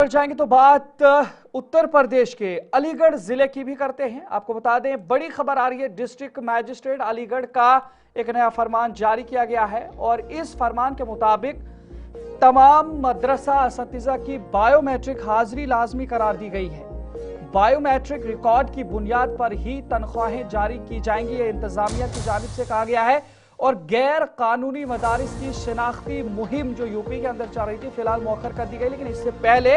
जाएंगे तो बात उत्तर प्रदेश के अलीगढ़ जिले की भी करते हैं। आपको बता दें, बड़ी खबर आ रही है। डिस्ट्रिक्ट मैजिस्ट्रेट अलीगढ़ का एक नया फरमान जारी किया गया है और इस फरमान के मुताबिक तमाम मदरसा असतिज़ा की बायोमेट्रिक हाजिरी लाजमी करार दी गई है। बायोमेट्रिक रिकॉर्ड की बुनियाद पर ही तनख्वाहें जारी की जाएंगी, ये इंतजामिया की जानिब से कहा गया है। और गैर कानूनी मदारिस की शिनाख्ती मुहिम जो यूपी के अंदर चल रही थी, फिलहाल मौखर कर दी गई। लेकिन इससे पहले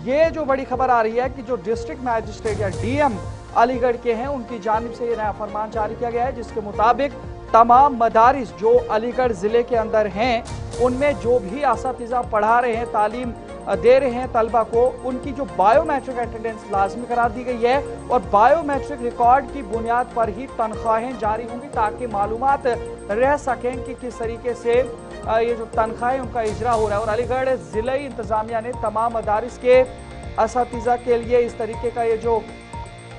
ये जो बड़ी खबर आ रही है कि जो डिस्ट्रिक्ट मैजिस्ट्रेट या डीएम अलीगढ़ के हैं, उनकी जानिब से ये नया फरमान जारी किया गया है, जिसके मुताबिक तमाम मदारिस जो अलीगढ़ जिले के अंदर हैं, उनमें जो भी असातिज़ा पढ़ा रहे हैं, तालीम दे रहे हैं तलबा को, उनकी जो बायोमेट्रिक अटेंडेंस लाजमी करार दी गई है। और बायोमेट्रिक रिकॉर्ड की बुनियाद पर ही तनख्वाहें जारी होंगी, ताकि मालूमात रह सकें कि किस तरीके से ये जो तनख्वाहें उनका इजरा हो रहा है। और अलीगढ़ जिले इंतजामिया ने तमाम मदारिस के असातिज़ा के लिए इस तरीके का ये जो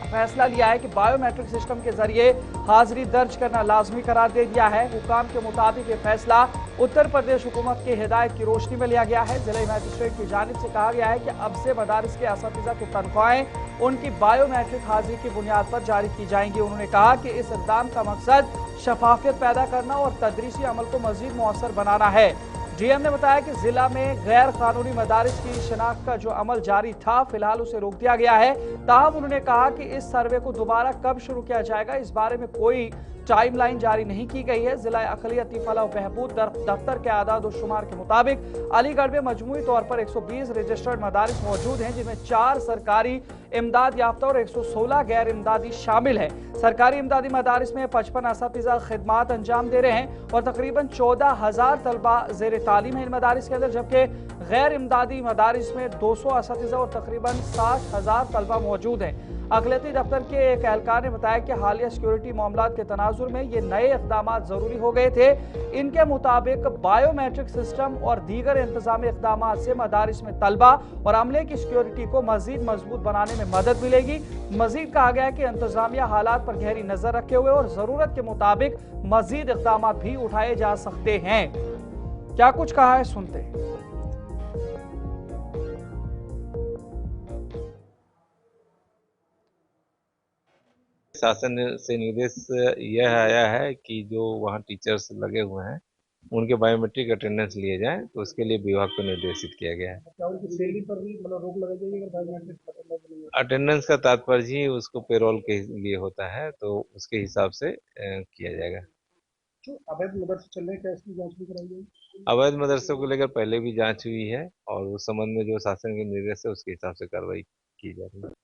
फैसला लिया है कि बायोमेट्रिक सिस्टम के जरिए हाजिरी दर्ज करना लाजमी करार दे दिया है। हुकाम के मुताबिक ये फैसला उत्तर प्रदेश हुकूमत की हिदायत की रोशनी में लिया गया है। जिला मैजिस्ट्रेट की जानिब से कहा गया है कि अब से मदारिस के असातिज़ा की तनख्वाहें उनकी बायोमेट्रिक हाजिरी की बुनियाद पर जारी की जाएंगी। उन्होंने कहा कि इस इक़दाम का मकसद शफाफियत पैदा करना और तदरीसी अमल को मजीद मौसर बनाना है। डीएम ने बताया कि जिला में गैर कानूनी मदारिस की शिनाख्त का जो अमल जारी था, फिलहाल उसे रोक दिया गया है। ताहम उन्होंने कहा कि इस सर्वे को दोबारा कब शुरू किया जाएगा, इस बारे में कोई टाइमलाइन जारी नहीं की गई है। जिला अक़लियती फलाह बहबूद दफ्तर के आदाद और शुमार के मुताबिक अलीगढ़ में मजमूई तौर पर 120 रजिस्टर्ड मदारिस मौजूद हैं, जिनमें 4 सरकारी इमदाद याफ्ता और 116 गैर इमदादी शामिल है। सरकारी इमदादी मदारिस में 55 असातिज़ा खिदमात अंजाम दे रहे हैं और तकरीबन 14,000 तलबा ज़ेर तालीम है इन मदारिस के अंदर, जबकि गैर इमदादी मदारिस में 200 असातिज़ा और तकरीबन 60,000 तलबा मौजूद हैं। अक़लियती दफ्तर के एक एहलकार ने बताया कि हालिया सिक्योरिटी मामलात के तनाजुर में ये नए इक़दाम ज़रूरी हो गए थे। इनके मुताबिक बायोमेट्रिक सिस्टम और दीगर इंतजामी इक़दाम से मदारिस में तलबा और अमले की सिक्योरिटी को मजीद मजबूत बनाने में मदद मिलेगी। मजीद कहा गया है कि इंतजामिया हालात पर गहरी नजर रखे हुए और ज़रूरत के मुताबिक मजीद इक़दाम भी उठाए जा सकते हैं। क्या कुछ कहा है, सुनते हैं। शासन से निर्देश यह आया है कि जो वहाँ टीचर्स लगे हुए हैं उनके बायोमेट्रिक अटेंडेंस लिए जाए, तो उसके लिए विभाग को निर्देशित किया गया है। क्या उनकी सैलरी पर भी मतलब रोक लगाई जाएगी अगर बायोमेट्रिक अटेंडेंस का तात्पर्य ही उसको पेरोल के लिए होता है, तो उसके हिसाब से किया जाएगा। जो अवैध मदरसे चल रहे हैं, क्या इसकी जांच भी कराई जाएगी? अवैध मदरसों को लेकर पहले भी जांच हुई है और उस संबंध में जो शासन के निर्देश है उसके हिसाब से कार्रवाई की जा रही है।